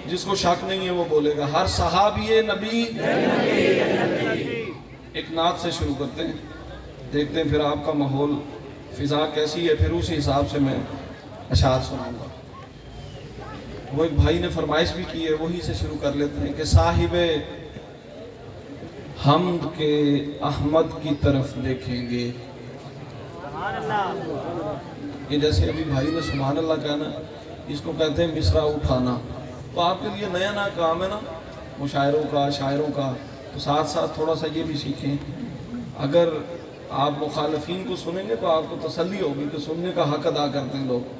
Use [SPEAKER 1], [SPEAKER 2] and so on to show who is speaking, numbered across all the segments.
[SPEAKER 1] جس کو شک نہیں ہے وہ بولے گا ہر صحابی نبی۔ ایک نعت سے شروع کرتے ہیں، دیکھتے ہیں پھر آپ کا ماحول فضا کیسی ہے، پھر اسی حساب سے میں اشعار سناؤں گا۔ وہ ایک بھائی نے فرمائش بھی کی ہے، وہی سے شروع کر لیتے ہیں کہ صاحب حمد کے احمد کی طرف دیکھیں گے۔ یہ جیسے ابھی بھائی نے سبحان اللہ کہنا، اس کو کہتے ہیں مصرع اٹھانا۔ تو آپ کے لیے نیا نیا کام ہے نا مشاعروں کا، شاعروں کا، تو ساتھ ساتھ تھوڑا سا یہ بھی سیکھیں۔ اگر آپ مخالفین کو سنیں گے تو آپ کو تسلی ہوگی کہ سننے کا حق ادا کرتے ہیں لوگ۔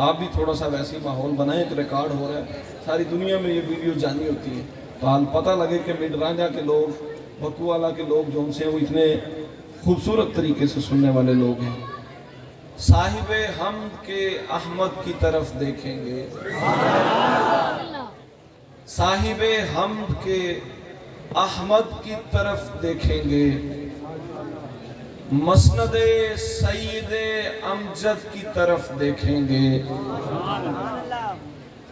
[SPEAKER 1] آپ بھی تھوڑا سا ویسی ماحول بنائیں، ایک ریکارڈ ہو رہا ہے، ساری دنیا میں یہ ویڈیو جانی ہوتی ہے، تو حال پتہ لگے کہ مڈ رانجھا کے لوگ، بکو والا کے لوگ جو ان سے وہ اتنے خوبصورت طریقے سے سننے والے لوگ ہیں۔ صاحب حمد کے احمد کی طرف دیکھیں گے، صاحب حمد کے احمد کی طرف دیکھیں گے، مسند سید امجد کی طرف دیکھیں گے،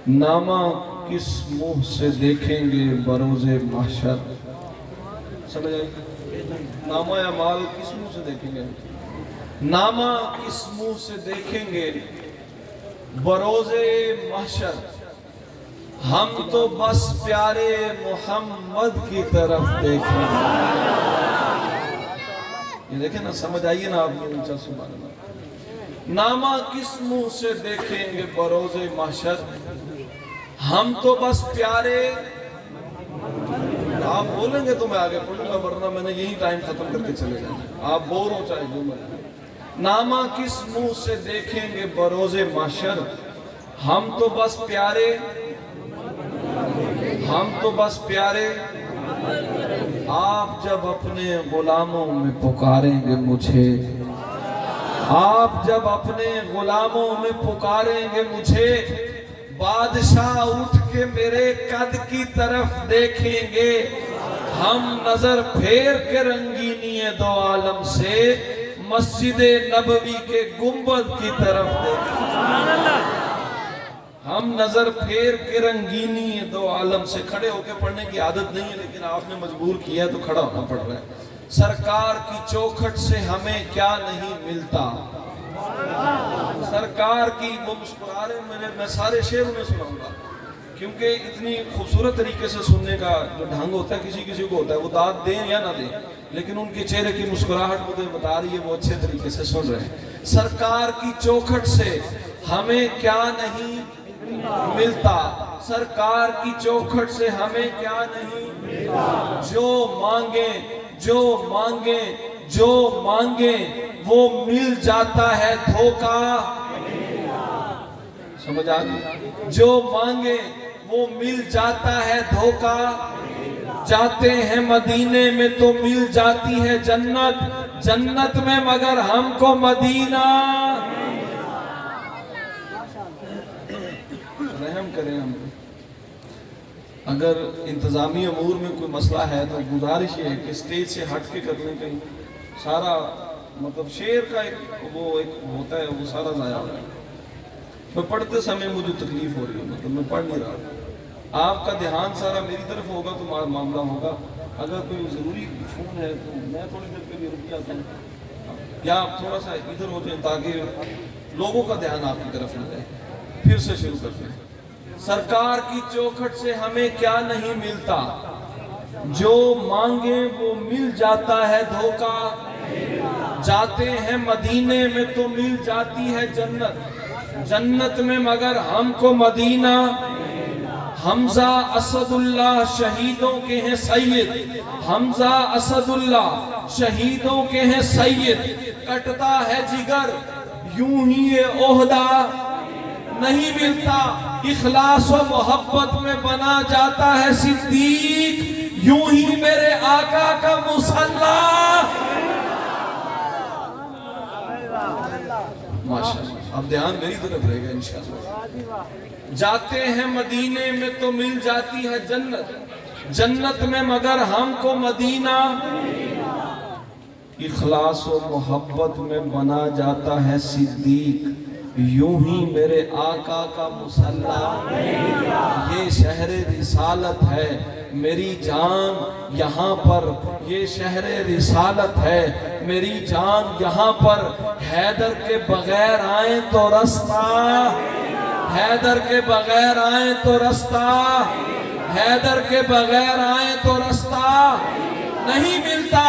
[SPEAKER 1] نامہ کس منہ سے دیکھیں گے بروز محشر۔ سمجھ آئی؟ نامہ اعمال کس منہ سے دیکھیں گے؟ نامہ کس منہ سے دیکھیں گے بروز محشر، ہم تو بس پیارے محمد کی طرف دیکھیں گے۔ یہ دیکھیں نا، سمجھ آئیے نا آپ نے اونچا سبحان اللہ۔ نامہ کس منہ سے دیکھیں گے بروز محشر، ہم تو بس پیارے، آپ بولیں گے تو میں آگے پڑھوں گا، ورنہ میں نے یہی ٹائم ختم کر کے چلے جانا، آپ بور ہو چاہے جو میں۔ نامہ کس منہ سے دیکھیں گے بروز محشر، ہم تو بس پیارے، ہم تو بس پیارے، آپ جب اپنے غلاموں میں پکاریں گے مجھے، آپ جب اپنے غلاموں میں پکاریں گے مجھے، بادشاہ اٹھ کے میرے قد کی طرف دیکھیں گے، ہم نظر پھیر کے رنگینی دو عالم سے مسجد نبوی کے گنبد کی طرف دیکھیں گے۔ ہم نظر پھیر کے رنگینی دو عالم سے، کھڑے ہو کے پڑھنے کی عادت نہیں ہے لیکن آپ نے مجبور کیا ہے تو کھڑا ہونا پڑ رہا ہے۔ سرکار کی چوکھٹ سے ہمیں کیا نہیں ملتا، سرکار کی، وہ مسکرا رہے، میں سارے شعر انہیں سناؤں گا کیونکہ اتنی خوبصورت طریقے سے سننے کا جو ڈھنگ ہوتا ہے کسی کسی کو ہوتا ہے، وہ داد دیں یا نہ دیں، لیکن ان کے چہرے کی مسکراہٹ مجھے بتا رہی ہے وہ اچھے طریقے سے سن رہے ہیں۔ سرکار کی چوکھٹ سے ہمیں کیا نہیں ملتا، سرکار کی چوکھٹ سے ہمیں کیا نہیں ملتا، جو مانگیں جو مانگیں جو مانگیں وہ مل جاتا ہے دھوکا، سمجھ آگئی؟ جو مانگیں وہ مل جاتا ہے دھوکا، جاتے ہیں مدینے میں تو مل جاتی ہے جنت، جنت میں مگر ہم کو مدینہ، رحم کریں ہم کو۔ اگر انتظامی امور میں کوئی مسئلہ ہے تو گزارش یہ ہے کہ اسٹیج سے ہٹ کے کرنے کا سارا مطلب شعر کا ایک وہ ایک ہوتا ہے، وہ سارا ضائع ہو رہا ہے۔ میں پڑھتے سمے مجھے تکلیف ہو رہی ہے، مطلب میں پڑھ نہیں رہا، آپ کا دھیان سارا میری طرف ہوگا تو معاملہ ہوگا۔ اگر کوئی ضروری فون ہے تو میں تھوڑی دیر کے لیے رک جاتا ہوں، یا آپ تھوڑا سا ادھر ہو جائیں تاکہ لوگوں کا دھیان آپ کی طرف نہ جائے۔ پھر سے شروع کرتے ہیں۔ سرکار کی چوکھٹ سے ہمیں کیا نہیں ملتا، جو مانگے وہ مل جاتا ہے دھوکا، جاتے ہیں مدینے میں تو مل جاتی ہے جنت، جنت میں مگر ہم کو مدینہ۔ حمزہ اسد اللہ شہیدوں کے ہیں سید، حمزہ اسد اللہ شہیدوں کے ہیں سید، کٹتا ہے جگر یوں ہی یہ عہدہ نہیں ملتا، اخلاص و محبت میں بنا جاتا ہے صدیق، یوں ہی میرے آقا کا مصلی۔ ماشاءاللہ، اب دھیان میری طرف رہے گا انشاءاللہ۔ جاتے ہیں مدینے میں تو مل جاتی ہے جنت، جنت میں مگر ہم کو مدینہ، اخلاص و محبت میں بنا جاتا ہے صدیق، یوں ہی میرے آقا کا مصلی۔ یہ یہ شہر رسالت ہے میری جان یہاں پر، یہ شہر رسالت ہے میری جان یہاں پر، حیدر کے بغیر آئیں تو رستہ، حیدر کے بغیر آئیں تو رستہ، حیدر کے بغیر آئیں تو رستہ نہیں ملتا۔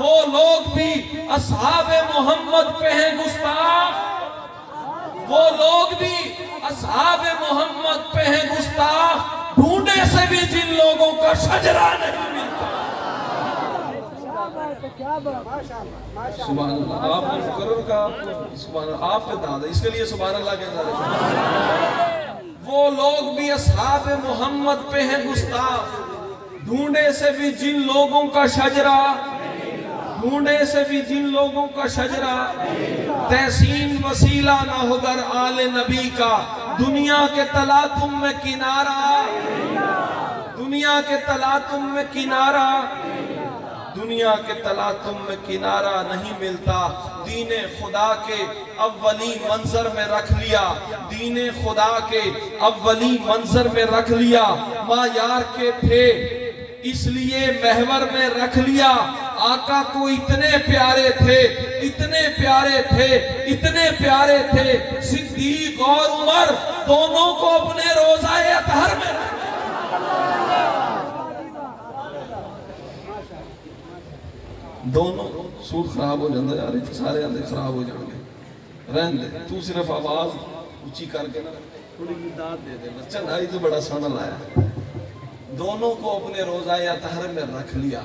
[SPEAKER 1] وہ لوگ بھی اصحاب محمد پہ ہیں گستاخ، وہ لوگ بھی اصحاب محمد پہ ہیں گستاخ، ڈھونڈے سے بھی جن لوگوں کا شجرہ نہیں ملتا۔ سبحان اللہ، آپ نے مقرر کہا سبحان اللہ، آپ پہ داد ہے، اس کے لیے سبحان اللہ کہتا ہے۔ وہ لوگ بھی اصحاب محمد پہ ہیں گستاخ، ڈھونڈے سے بھی جن لوگوں کا شجرہ، ڈھونڈے سے بھی جن لوگوں کا شجرہ، تحسین وسیلہ نہ ہو در آل نبی کا، دنیا کے تلاطم میں کنارہ، دنیا کے تلاطم میں کنارہ، دنیا کے تلاطم میں کنارہ نہیں ملتا۔ دین خدا کے اولی منظر میں رکھ لیا، دین خدا کے اولی منظر میں رکھ لیا، معیار کے تھے اس لیے محور میں رکھ لیا۔ آقا کو اتنے پیارے تھے، اتنے پیارے تھے، اتنے پیارے تھے، صدیق اور عمر دونوں کو اپنے روضہ اطہر میں رکھ لیا۔ دونوں سوٹ خراب ہو جاندے یار، سارے آندے خراب ہو جاندے، رہن دے تو صرف آواز اونچی کر کے نا تھوڑی داد دے دے، بچہ ڈھائی تو بڑا سونا لایا۔ دونوں کو اپنے روضہ اطہر میں رکھ لیا۔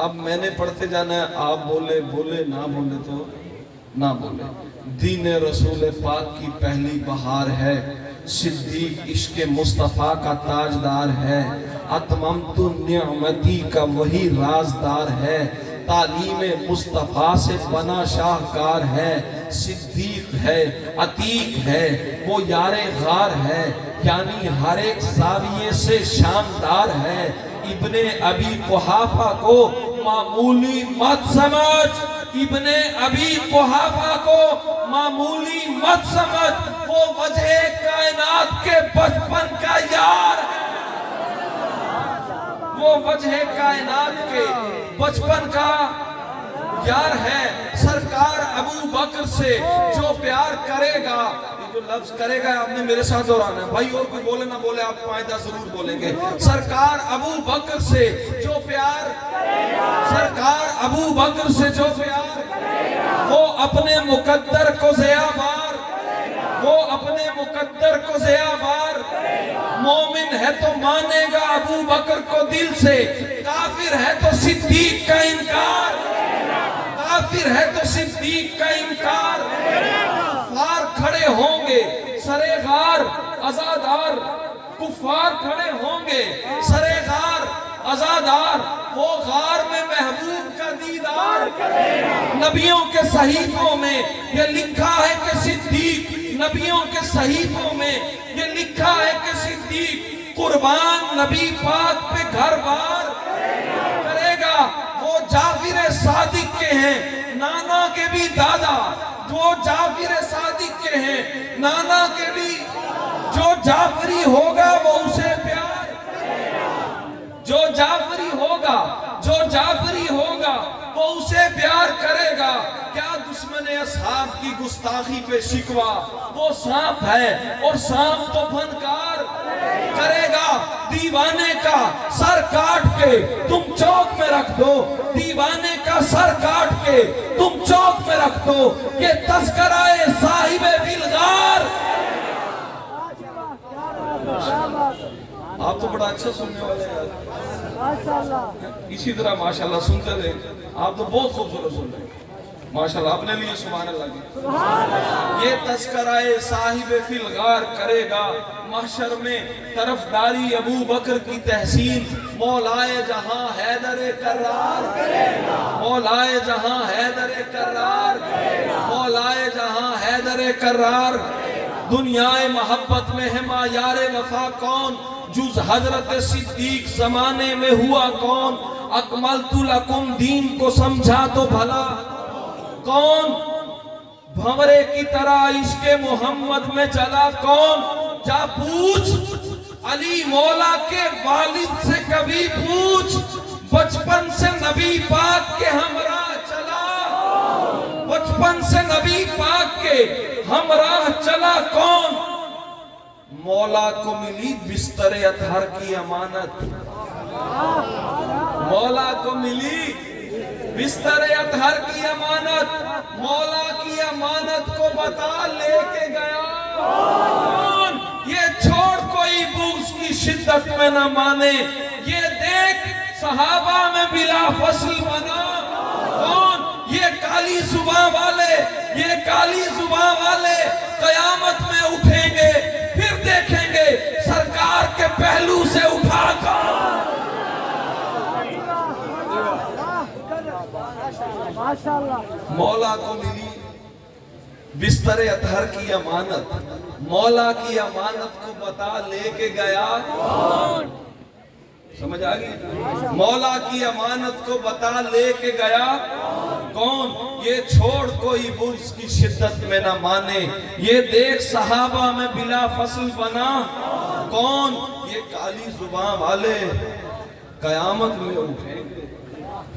[SPEAKER 1] اب میں نے پڑھتے جانا ہے، آپ بولے بولے، نہ بولے تو نہ بولے۔ دین رسول پاک کی پہلی بہار ہے، صدیق عشق مصطفیٰ کا تاجدار ہے، اتممت نعمتی کا وہی رازدار ہے، تعلیم مصطفیٰ سے بنا شاہکار ہے، صدیق ہے، عتیق ہے، وہ یار غار ہے، یعنی ہر ایک زاویے سے شاندار ہے۔ ابن ابی قحافہ کو معمولی مت سمجھ، ابن ابی قحافہ کو معمولی مت سمجھ، وہ وجہ کائنات کے بچپن کا یار ہے، وہ وجہ کائنات کے بچپن کا یار ہے۔ سرکار ابو بکر سے جو پیار کرے گا، یہ جو لفظ کرے گا آپ نے میرے ساتھ دہرانا ہے بھائی، اور کوئی بولے نہ بولے آپ قاعدہ ضرور بولیں گے۔ سرکار ابو بکر سے جو پیار، سرکار ابو بکر سے جو پیار، وہ اپنے مقدر کو ضیاء بار، وہ اپنے مقدر کو ضیاء بار، مومن ہے تو مانے گا ابو بکر کو دل سے، کافر ہے تو صدیق کا انکار، کافر ہے تو صدیق کا انکار۔ کفار کھڑے ہوں گے سرے غار ازادار، کفار کھڑے ہوں گے سرے غار ازادار، وہ غار میں محبوب کا دیدار۔ نبیوں کے صحیفوں میں یہ لکھا ہے کہ صدیق، نبیوں کے صحیفوں میں یہ لکھا ہے کہ صدیق قربان نبی پاک پہ گھر بار کرے گا۔ وہ جعفر صادق کے ہیں، نانا کے بھی دادا، جو جعفر صادق کے ہیں، نانا کے بھی، جو جعفری ہوگا وہ اسے پیار، جو جعفری ہوگا، جو جعفری ہوگا وہ اسے پیار کرے گا۔ کیا دشمن اصحاب کی گستاخی پہ شکوا، وہ سانپ ہے اور سانپ تو فنکار کرے گا۔ دیوانے کا سر کاٹ کے تم چوک میں رکھ دو، دیوانے کا سر کاٹ کے تم چوک میں رکھ دو، یہ تذکرہ صاحب بلغار۔ آپ تو بڑا اچھا سننے والے ہیں، اسی طرح ماشاءاللہ سنتے رہے، آپ تو بہت خوبصورت سن رہے ہیں ماشاءاللہ، اپنے لیے سبحان اللہ کی۔ یہ تذکرہ صاحب فی الغار کرے گا، محشر میں طرفداری ابو بکر کی تحسین، مولائے جہاں حیدر کرار، مولائے جہاں حیدر کرار، مولائے جہاں حیدر کرار۔ دنیا محبت میں ہے معیار وفا کون، جز حضرت صدیق زمانے میں ہوا کون، اکملت لکم دین کو سمجھا تو بھلا کون، بھنورے کی طرح عشق محمد میں چلا کون، جا پوچھ علی مولا کے والد سے کبھی پوچھ، بچپن سے نبی پاک کے ہمراہ چلا، بچپن سے نبی پاک کے ہمراہ چلا کون؟ مولا کو ملی بستر اطہر کی امانت، مولا کو ملی بستر اطہر کی امانت، مولا کی امانت کو بتا لے کے گیا کون؟ یہ چھوڑ کوئی بغض کی شدت میں نہ مانے، یہ دیکھ صحابہ میں بلا فصل بنا کون؟ یہ کالی زباں والے، یہ کالی زباں والے قیامت میں اٹھیں گے، پھر دیکھیں گے سرکار کے پہلو سے اٹھا کر مولا کو ملی بستر اطہر کی امانت، مولا کی امانت کو بتا لے کے گیا کون؟ سمجھ آگئی؟ مولا کی امانت کو بتا لے کے گیا کون؟ یہ چھوڑ کوئی بغض کی شدت میں نہ مانے، یہ دیکھ صحابہ میں بلا فصل بنا کون؟ یہ کالی زباں والے قیامت میں اٹھیں گے،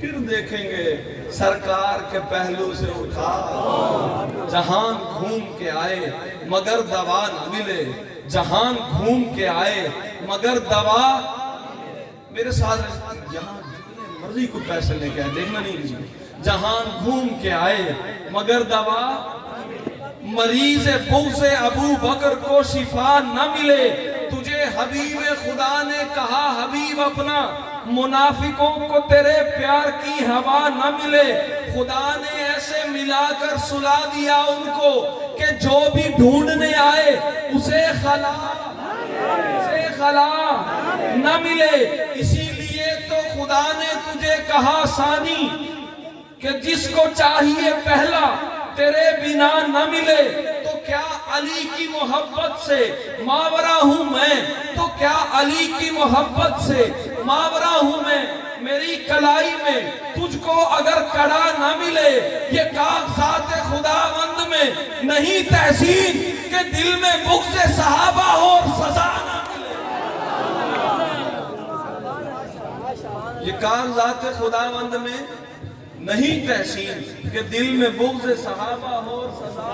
[SPEAKER 1] پھر دیکھیں گے سرکار کے پہلو سے اٹھا، جہان گھوم کے آئے مگر دوا نہ ملے، جہان گھوم کے آئے مگر دوا، میرے ساتھ یہاں جتنے مرضی کو پیسے لے کے آئے، دیکھنا نہیں کسی، جہان گھوم کے آئے مگر دوا، مریض بغض ابو بکر کو شفا نہ ملے، تجھے حبیب خدا نے کہا حبیب اپنا، منافقوں کو تیرے پیار کی ہوا نہ ملے، خدا نے ایسے ملا کر سلا دیا ان کو کہ جو بھی ڈھونڈنے آئے اسے خلا نہ ملے، اسی لیے تو خدا نے تجھے کہا ثانی کہ جس کو چاہیے پہلا تیرے بنا نہ ملے، تو کیا علی کی محبت سے ماورا ہوں میں، تو کیا علی کی محبت سے ماورا ہوں میں، میری کلائی میں تجھ کو اگر کڑا نہ ملے، یہ کاغذات خداوند میں نہیں تحسین کہ دل میں بغض صحابہ ہو اور سزا نہ ملے، یہ کاغذات خداوند میں نہیں تحسین کہ دل میں بغض صحابہ ہو اور سزا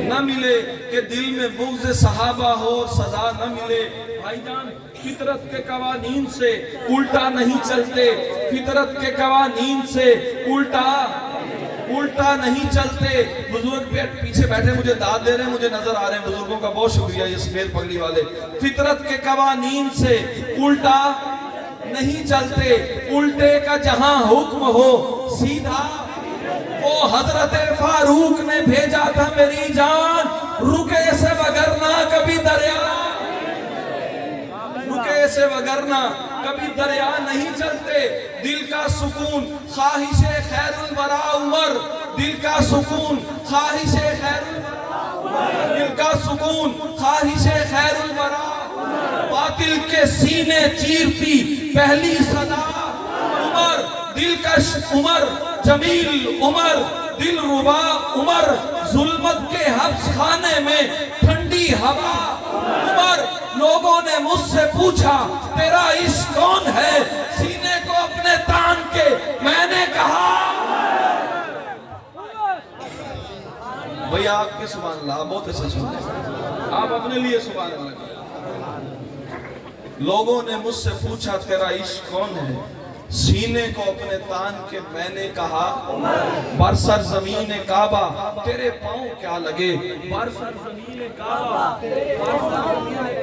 [SPEAKER 1] نہ ملے، کہ دل میں بغض صحابہ ہو اور سزا نہ ملے۔ بھائی جان، فطرت کے قوانین سے الٹا نہیں چلتے، فطرت کے قوانین سے الٹا نہیں چلتے۔ بزرگ پیچھے بیٹھے مجھے داد دے رہے ہیں، مجھے نظر آ رہے ہیں، بزرگوں کا بہت شکریہ، یہ سفید پگڑی والے۔ فطرت کے قوانین سے الٹا نہیں چلتے، الٹے کا جہاں حکم ہو سیدھا، وہ حضرت فاروق نے بھیجا تھا میری جان، رکے سے وگرنا کبھی دریا، رکے سے وگرنا کبھی دریا نہیں چلتے۔ دل کا سکون خواہش خیر الورا عمر، دل کا سکون خواہش خیر الورا، دل کا سکون خواہش خیر الورا، باطل کے سینے چیرتی پہلی صدا عمر، دلکش عمر، جمیل عمر، دل ربا عمر، ظلمت کے حبس خانے میں ٹھنڈی ہوا عمر۔ لوگوں نے مجھ سے پوچھا تیرا عشق کون ہے، سینے کو اپنے تان کے میں نے کہا، بھئی آپ کے سبحان اللہ، آپ بہت اچھا سنتے ہیں، آپ اپنے لیے سبحان اللہ۔ لوگوں نے مجھ سے پوچھا تیرا عشق کون ہے، سینے کو اپنے تان کے میں نے کہا، برسر زمین کعبہ تیرے پاؤں کیا لگے، برسر زمین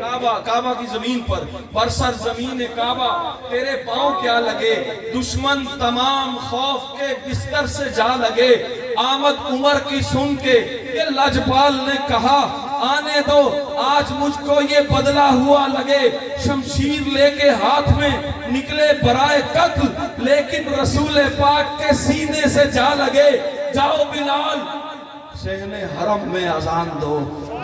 [SPEAKER 1] کعبہ، کعبہ کی زمین پر، برسر زمین کعبہ تیرے پاؤں کیا لگے، دشمن تمام خوف کے بستر سے جا لگے، آمد عمر کی سن کے یہ لجپال نے کہا، آنے دو آج مجھ کو یہ بدلہ ہوا لگے، شمشیر لے کے ہاتھ میں نکلے برائے قتل، لیکن رسول پاک کے سینے سے جا لگے، جاؤ بلال صحن حرم میں اذان دو،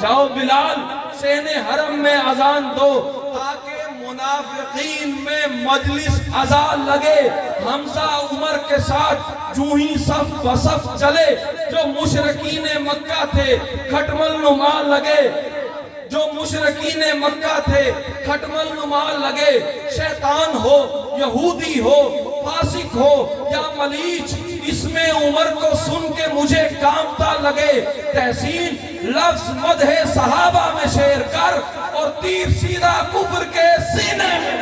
[SPEAKER 1] جاؤ بلال صحن حرم میں اذان دو، تاکہ منافقین میں مجلس اذان لگے، حمزہ عمر کے ساتھ جو ہی صف بصف چلے، جو مشرکین مکہ تھے کھٹمل نما لگے، جو مشرکین مکہ تھے کھٹمل نما لگے، شیطان ہو، یہودی ہو، فاسق ہو یا ملیچ، اس میں عمر کو سن کے مجھے کانپتا لگے۔ تحسین لفظ مدح صحابہ میں شعر کر اور تیر سیدھا کفر کے سینے میں۔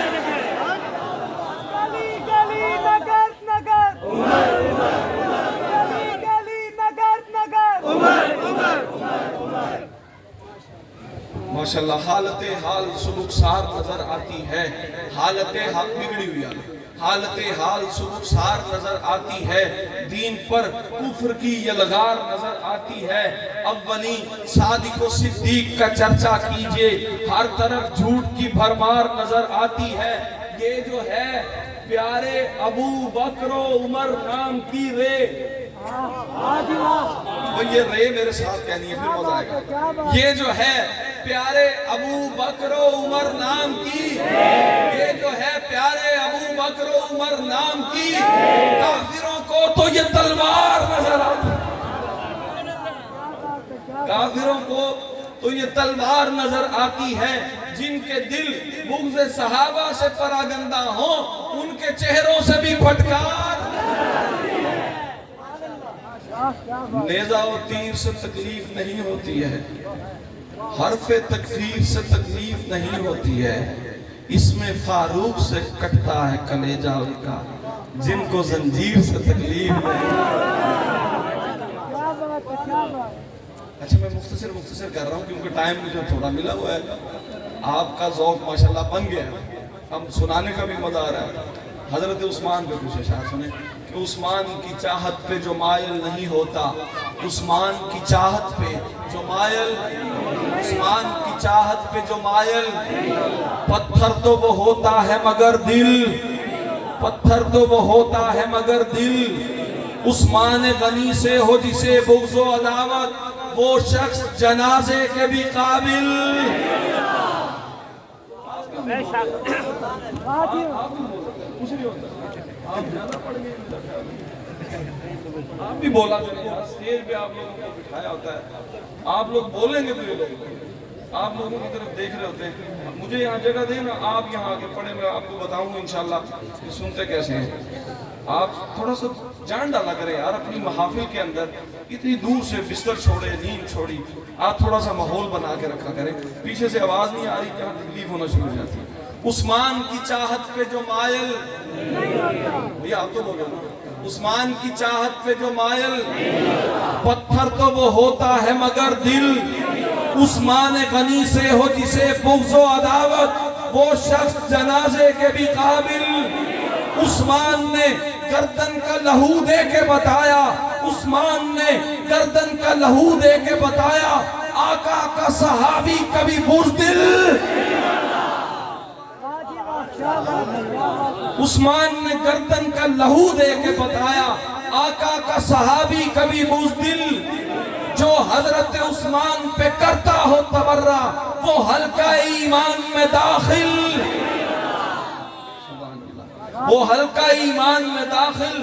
[SPEAKER 2] گلی گلی نگر نگر عمر گلی گلی نگر نگر عمر
[SPEAKER 1] ماشاءاللہ حالت حال سبکسار نظر آتی ہے، حالت حال بگڑی ہوئی حالت حال سبکسار نظر آتی ہے، دین پر کفر کی یلغار نظر آتی ہے۔ اولی صادق و صدیق کا چرچا کیجئے، ہر طرف جھوٹ کی بھرمار نظر آتی ہے۔ یہ جو ہے پیارے ابو بکر و عمر نام کی رے، وہ یہ رے میرے ساتھ کہنی ہے پھر مزہ آئے گا۔ یہ جو ہے پیارے ابو بکر و عمر نام کی، یہ جو ہے پیارے ابو بکر و عمر نام کی، کافروں کو تو یہ تلوار نظر آتی ہے، کافروں کو تو یہ تلوار نظر آتی ہے۔ جن کے دل بغض صحابہ سے پراگندہ ہوں، ان کے چہروں سے بھی پھٹکار۔ نیزہ و تیر سے تکلیف نہیں ہوتی ہے، حرف تکفیر سے تکلیف نہیں ہوتی ہے، اس میں فاروق سے کٹتا ہے کلیجہ ان کا، جن کو زنجیر سے تکلیف نہیں۔ اچھا میں مختصر کر رہا ہوں کیونکہ ٹائم مجھے تھوڑا ملا ہوا ہے، آپ کا ذوق ماشاءاللہ بن گیا ہے، اب سنانے کا بھی مزہ آ رہا ہے۔ حضرت عثمان پہ کچھ اشعار سنیں کہ عثمان کی چاہت پہ جو مائل نہیں ہوتا، عثمان کی چاہت پہ جو مائل، عثمان کی چاہت پہ جو مائل، پتھر تو وہ ہوتا ہے مگر دل، پتھر تو وہ ہوتا ہے مگر دل، عثمان غنی سے ہو جسے بغض و عداوت، وہ شخص جنازے کے بھی قابل۔ آپ بھی بولا اسٹیج پہ آپ لوگوں کو بٹھایا ہوتا ہے، آپ لوگ بولیں گے تو یہ لوگ آپ لوگوں کی طرف دیکھ رہے ہوتے ہیں، مجھے یہاں جگہ دیں نا، آپ یہاں آگے پڑھیں، میں آپ کو بتاؤں گا انشاءاللہ کہ سنتے کیسے ہیں۔ آپ تھوڑا سا جان ڈالا کریں یار اپنی محافل کے اندر، اتنی دور سے بستر چھوڑے، نیند چھوڑی، آپ تھوڑا سا ماحول بنا کے رکھا کریں، پیچھے سے آواز نہیں آ رہی جہاں تکلیف ہونا شروع ہو جاتی ہے۔ عثمان کی چاہت پہ جو مائل، بھیا آپ تو بولے نا، عثمان کی چاہت پہ جو مائل، پتھر تو وہ ہوتا ہے مگر دل، عثمان غنی سے ہو جسے بغض و عداوت، وہ شخص جنازے کے بھی قابل۔ عثمان نے گردن کا لہو دے کے بتایا، عثمان نے گردن کا لہو دے کے بتایا، آقا کا صحابی کبھی بزدل۔ عثمان نے گردن کا لہو دے کے بتایا، آقا کا صحابی کبھی بزدل، جو حضرت عثمان پہ کرتا ہو تبرہ، وہ حلقہ ایمان میں داخل، وہ حلقہ ایمان میں داخل۔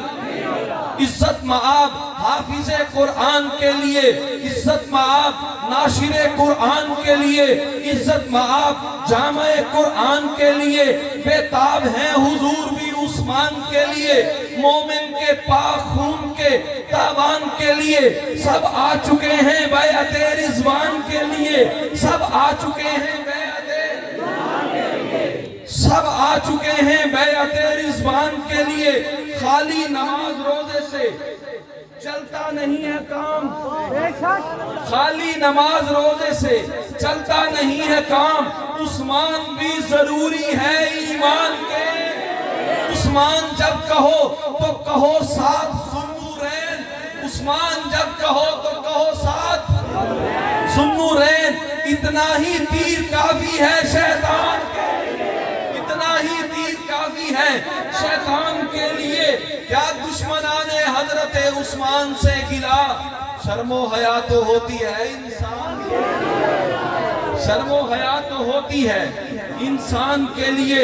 [SPEAKER 1] عزت مآب حافظ قرآن کے لیے، عزت مآب ناشر قرآن کے لیے، عزت مآب جامع قرآن کے لیے، بے تاب ہیں حضور بھی عثمان کے لیے، مومن کے پاک خون کے تاوان کے لیے، سب آ چکے ہیں بیعت رضوان کے لیے، سب آ چکے ہیں سب آ چکے ہیں بیعت رضوان کے لیے۔ خالی نماز روزے سے چلتا نہیں ہے کام، خالی نماز روزے سے چلتا نہیں ہے کام، عثمان بھی ضروری ہے ایمان کے۔ عثمان جب کہو تو کہو ساتھ ذوالنورین، عثمان جب کہو تو کہو ساتھ ذوالنورین۔ اتنا ہی تیر کافی ہے شیطان کے، اتنا ہی تیر کافی ہے شیطان کے لیے۔ کیا دشمنان حضرت عثمان سے گلا، شرم و حیا تو ہوتی ہے انسان کے لیے، شرم و حیا تو ہوتی ہے انسان کے لیے۔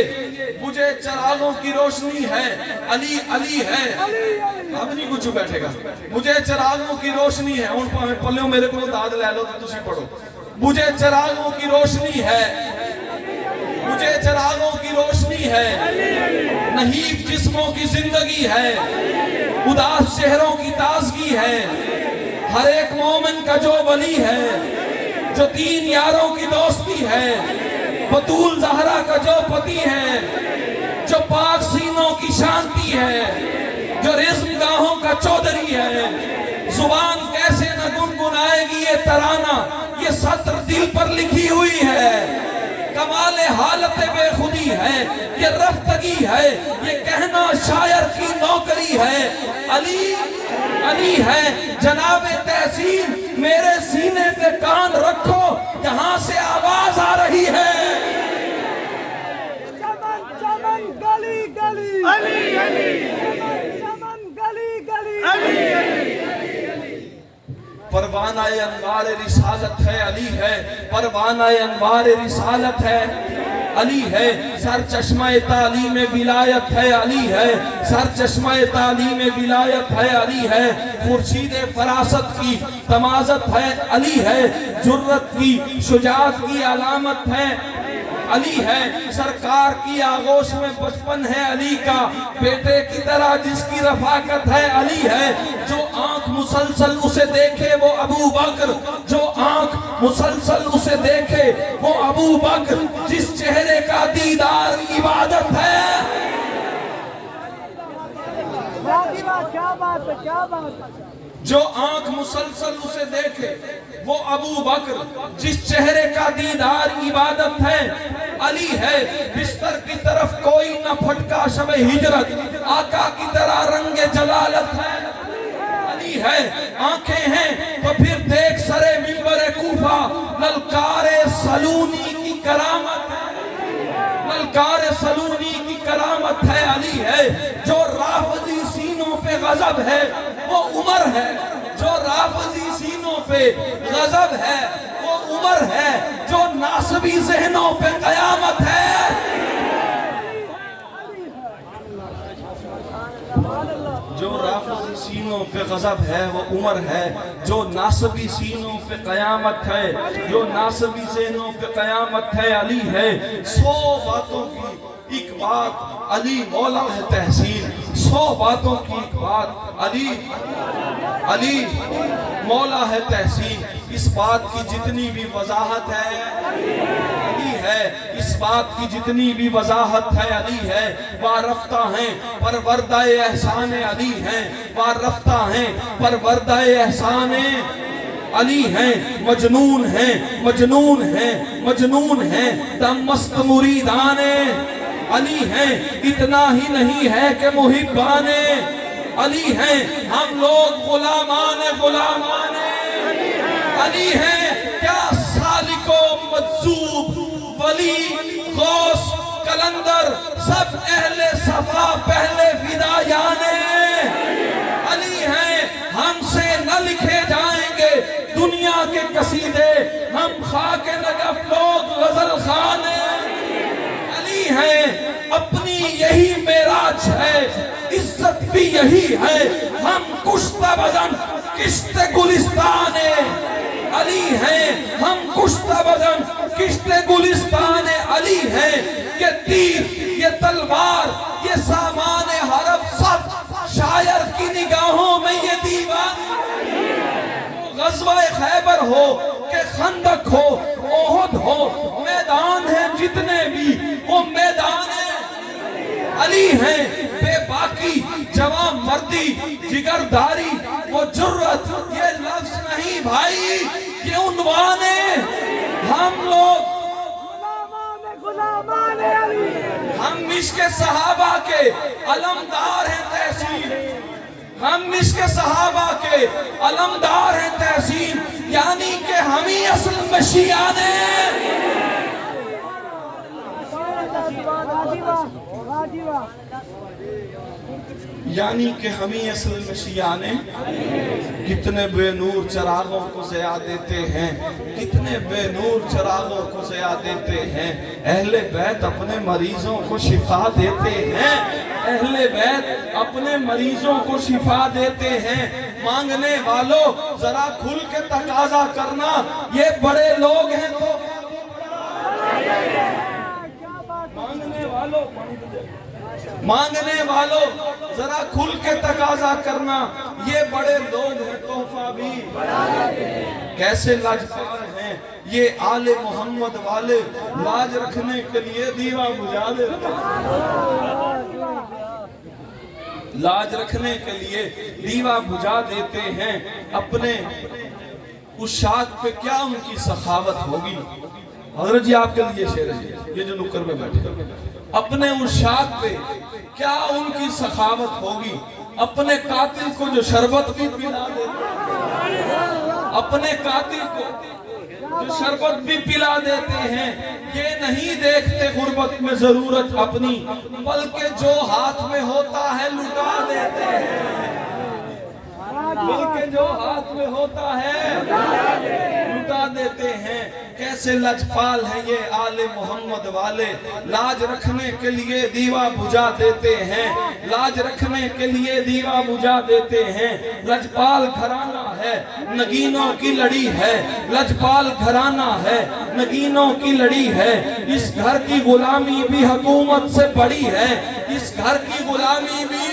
[SPEAKER 1] مجھے چراغوں کی روشنی ہے، علی علی ہے، اب نہیں کچھ بیٹھے گا، مجھے چراغوں کی روشنی ہے، ان پلیوں میرے کو داد لے لو تو تسی پڑھو، مجھے چراغوں کی روشنی ہے، مجھے چراغوں کی روشنی ہے، نحیف جسموں کی زندگی ہے، اداس چہروں کی تازگی ہے، ہر ایک مومن کا جو ولی ہے، جو تین یاروں کی دوستی ہے، بطول زہرا کا جو پتی ہے، جو پاک سینوں کی شانتی ہے، جو رزم گاہوں کا چودھری ہے، زبان کیسے نہ گنگنائے گی یہ ترانہ، یہ سطر دل پر لکھی ہوئی ہے، کمال حالت بے خودی ہے، یہ رفتگی ہے، یہ کہنا شاعر کی نوکری ہے، علی علی ہے جناب تحسین، میرے سینے پہ کان رکھو یہاں سے آواز آ رہی ہے۔
[SPEAKER 2] چمن چمن گلی گلی علی علی، چمن گلی گلی علی،
[SPEAKER 1] پروانہ انوار رسالت ہے علی ہے، پروانہ انوار رسالت ہے علی ہے، سر چشمہ تعلیم ولایت ہے علی ہے، سر چشمہ تعلیم ولایت ہے علی ہے، خورشید فراست کی تمازت ہے علی ہے، جرت کی شجاعت کی علامت ہے علی ہے، سرکار کی آغوش میں بچپن ہے علی کا، بیٹے کی طرح جس کی رفاقت ہے علی ہے، جو آنکھ مسلسل اسے دیکھے وہ ابو بکر، جو آنکھ مسلسل اسے دیکھے وہ ابو بکر، جس چہرے کا دیدار عبادت ہے۔
[SPEAKER 2] کیا بات ہے، کیا بات ہے،
[SPEAKER 1] جو آنکھ مسلسل اسے دیکھے وہ ابو بکر، جس چہرے کا دیدار عبادت ہے علی ہے، بستر کی طرف کوئی نہ پھٹکا شب ہجرت، آقا کی طرح رنگ جلالت ہے علی ہے، آنکھیں ہیں تو پھر دیکھ سرے منبر کوفہ، للکار سلونی کی کرامت ہے، للکار سلونی کی کرامت ہے علی ہے، جو رافضی سینوں پہ غضب ہے وہ عمر ہے، جو رافضی سینوں پہ غضب ہے وہ عمر ہے، جو ناصبی ذہنوں پہ قیامت ہے۔ جو رافضی سینوں پہ غضب ہے وہ عمر ہے، جو ناصبی سینوں پہ قیامت ہے، جو ناصبی ذہنوں پہ قیامت ہے علی ہے، 100 باتوں کی ایک بات علی مولا ہے تحسین، 100 باتوں کی ایک بات علی مولا ہے تحسین، اس بات کی جتنی بھی وضاحت ہے علی ہے، اس بات کی جتنی بھی وضاحت ہے علی ہے، وارفتہ ہیں پروردہ احسان علی ہیں، وارفتہ ہیں پروردہ احسان علی ہیں، مجنون ہیں مجنون ہیں مجنون ہیں دم مست مریدان علی ہیں، اتنا ہی نہیں ہے کہ محبان علی ہیں، ہم لوگ غلامان غلامان علی ہیں، کیا سالک و مجذوب ولی غوث کلندر سب اہل صفا پہلے فدایان علی ہیں، ہم سے نہ لکھے جائیں گے دنیا کے قصیدے، ہم خاک نجف لوگ غزل خان علی ہیں، اپنی یہی معراج ہے، عزت بھی یہی ہے، ہم کشتہ بدن کشت گلستان علی ہیں، ہم کشتہ بدن کشت گلستان علی ہیں، یہ تیر یہ تلوار یہ سامان حرب سب شاعر کی نگاہوں میں یہ دیوان، غزوہ خیبر ہو کہ خندق ہو احد ہو، میدان ہیں جتنے بھی وہ میدان علی ہیں، بے باکی جوان مردی جگرداری وہ جرت، یہ لفظ نہیں بھائی یہ عنوان ہے، ہم لوگ
[SPEAKER 2] غلامان علی،
[SPEAKER 1] ہم عشق صحابہ کے علمدار ہیں تحسین، ہم عشق صحابہ کے علمدار ہیں تحسین، یعنی کہ ہم ہی اصل میں شیعہ ہیں، یعنی کہ ہم ہی اصل میں شیعہ ہیں، کتنے بے نور چراغوں کو ضیاء دیتے ہیں، کتنے بے نور چراغوں کو ضیاء دیتے ہیں، اہل بیت اپنے مریضوں کو شفا دیتے ہیں، اہل بیت اپنے مریضوں کو شفا دیتے ہیں، مانگنے والوں ذرا کھل کے تقاضا کرنا، یہ بڑے لوگ ہیں تو مانگنے والوں ذرا کھل کے تقاضا کرنا، یہ بڑے لوگ ہیں تحفہ بھی کیسے لاجواب ہیں یہ آل محمد والے، لاج رکھنے کے لیے دیوا بجھا دیتے لاج رکھنے کے لیے دیوا بجھا دیتے ہیں۔ اپنے اشاک پہ کیا ان کی سخاوت ہوگی؟ حضرت جی آپ کے لیے شعر ہے، یہ جو نکر میں بیٹھے، اپنے اشاک پہ کیا ان کی سخاوت ہوگی، اپنے قاتل کو جو شربت بھی پلا دیتے اپنے قاتل کو جو شربت بھی پلا دیتے ہیں، یہ نہیں دیکھتے غربت میں ضرورت اپنی، بلکہ جو ہاتھ میں ہوتا ہے لٹا دیتے ہیں بلکہ جو ہاتھ میں ہوتا ہے لٹا دیتے ہیں۔ کیسے لجپال ہیں یہ آل محمد والے، لاج رکھنے کے لیے دیوا بجھا دیتے ہیں لاج رکھنے کے لیے دیوا بجھا دیتے ہیں۔ لجپال گھرانہ ہے نگینوں کی لڑی ہے، لجپال گھرانہ ہے نگینوں کی لڑی ہے، اس گھر کی غلامی بھی حکومت سے بڑی ہے، اس گھر کی غلامی بھی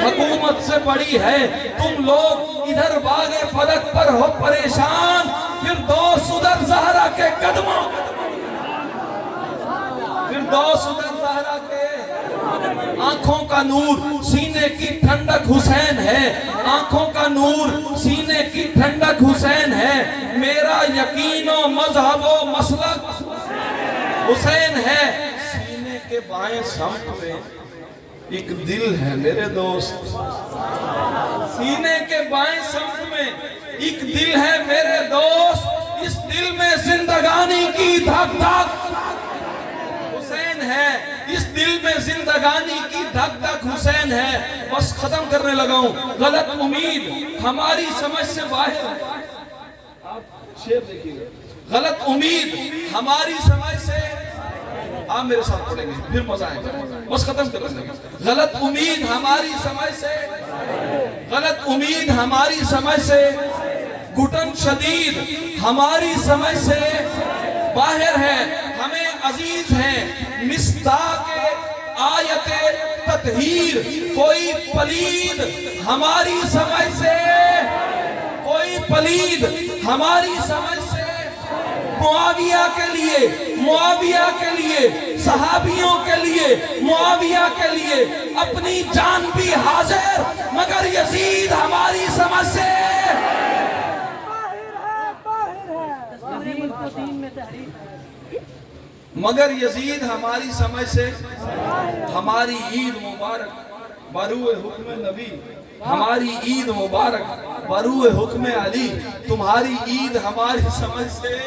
[SPEAKER 1] حکومت سے بڑی ہے۔ تم لوگ ادھر باغ فلک پر ہو پریشان، پھر دوست ادھر زہرا کے قدموں آنکھوں کا نور سینے کی ٹھنڈک حسین ہے، آنکھوں کا نور سینے کی ٹھنڈک حسین ہے، میرا یقین و مذہب و مسلک حسین ہے۔ سینے کے بائیں سمت میں ایک دل ہے میرے دوست، سینے کے بائیں سمت میں ایک دل ہے میرے دوست، اس دل میں زندگانی کی دھک دھک حسین ہے، اس دل میں زندگانی کی دھک دھک حسین ہے۔ بس ختم کرنے لگا ہوں۔ غلط امید ہماری سمجھ سے باہر ہے، آپ شعر دیکھیے گا، غلط امید ہماری سمجھ سے، آپ میرے ساتھ پڑھیں گے پھر مزہ آئے گا، بس ختم کرنے لگا۔ غلط امید ہماری سمجھ سے، غلط امید ہماری سمجھ سے، گھٹن شدید ہماری سمجھ سے باہر ہے، ہمیں عزیز ہیں مصداق آیت تطہیر، کوئی پلید ہماری سمجھ سے، کوئی پلید ہماری سمجھ سے، معاویہ کے لیے صحابیوں کے لیے معاویہ کے لیے اپنی جان بھی حاضر، مگر یزید ہماری سمجھ سے ہماری عید مبارک بروئے حکم نبی، ہماری عید مبارک بروئے حکم علی، تمہاری عید ہماری سمجھ سے،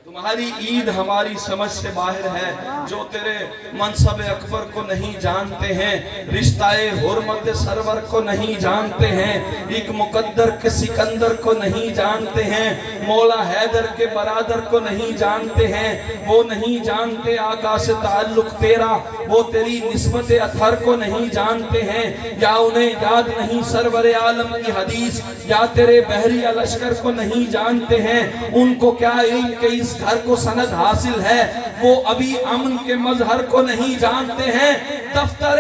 [SPEAKER 1] تمہاری عید ہماری سمجھ سے باہر ہے۔ جو تیرے منصب اکبر کو نہیں جانتے ہیں، رشتہ حرمت سرور کو نہیں جانتے ہیں، ایک مقدر کے سکندر کو نہیں جانتے ہیں، مولا حیدر کے برادر کو نہیں جانتے ہیں، وہ نہیں جانتے آقا سے تعلق تیرا، وہ تیری نسبت اطہر کو نہیں جانتے ہیں، یا انہیں یاد نہیں سرور عالم کی حدیث، یا تیرے بحری لشکر کو نہیں جانتے ہیں، ان کو کیا علم کہ اس گھر کو سند حاصل ہے، وہ ابھی امن کے مظہر کو نہیں جانتے ہیں۔ دفتر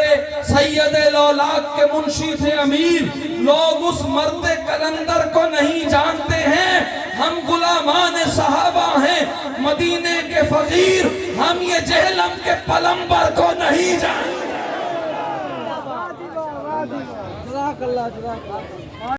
[SPEAKER 1] سید لولاک کے منشی تھے امیر، لوگ اس مرد کلندر کو نہیں جانتے ہیں، ہم غلامان صحابہ ہیں مدینے کے فقیر، ہم یہ جہلم کے پلمبر کو نہیں جانتے۔